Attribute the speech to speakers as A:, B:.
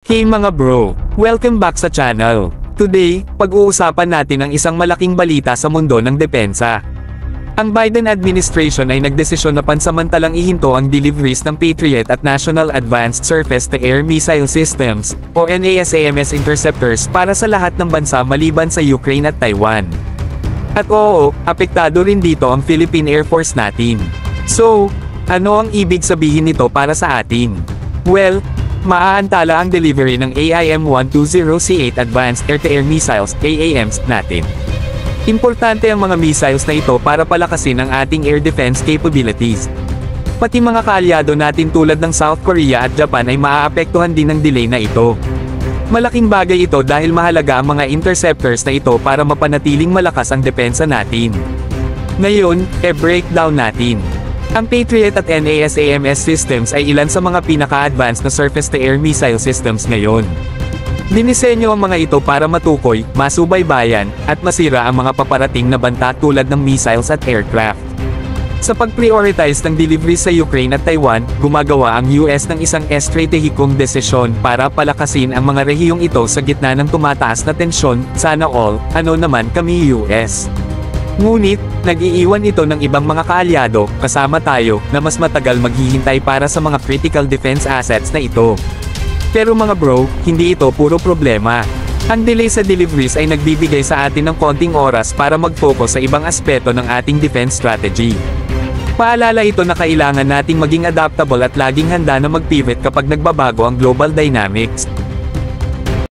A: Hey mga bro! Welcome back sa channel. Today, pag-uusapan natin ang isang malaking balita sa mundo ng depensa. Ang Biden administration ay nagdesisyon na pansamantalang ihinto ang deliveries ng Patriot at National Advanced Surface-to-Air Missile Systems, o NASAMS interceptors para sa lahat ng bansa maliban sa Ukraine at Taiwan. At oo, apektado rin dito ang Philippine Air Force natin. So, ano ang ibig sabihin nito para sa atin? Well, maaantala ang delivery ng AIM-120C8 Advanced Air-to-Air Missiles, AAMs, natin. Importante ang mga missiles na ito para palakasin ang ating air defense capabilities. Pati mga kaalyado natin tulad ng South Korea at Japan ay maaapektuhan din ng delay na ito. Malaking bagay ito dahil mahalaga ang mga interceptors na ito para mapanatiling malakas ang depensa natin. Ngayon, breakdown natin. Ang Patriot at NASAMS systems ay ilan sa mga pinaka-advanced na surface-to-air missile systems ngayon. Dinisenyo ang mga ito para matukoy, masubaybayan, at masira ang mga paparating na banta tulad ng missiles at aircraft. Sa pag-prioritize ng deliveries sa Ukraine at Taiwan, gumagawa ang US ng isang estratehikong desisyon para palakasin ang mga rehiyong ito sa gitna ng tumataas na tensyon. Sana all, ano naman kami US. Ngunit, nag-iiwan ito ng ibang mga kaalyado, kasama tayo, na mas matagal maghihintay para sa mga critical defense assets na ito. Pero mga bro, hindi ito puro problema. Ang delay sa deliveries ay nagbibigay sa atin ng konting oras para mag-focus sa ibang aspeto ng ating defense strategy. Paalala ito na kailangan nating maging adaptable at laging handa na mag-pivot kapag nagbabago ang global dynamics.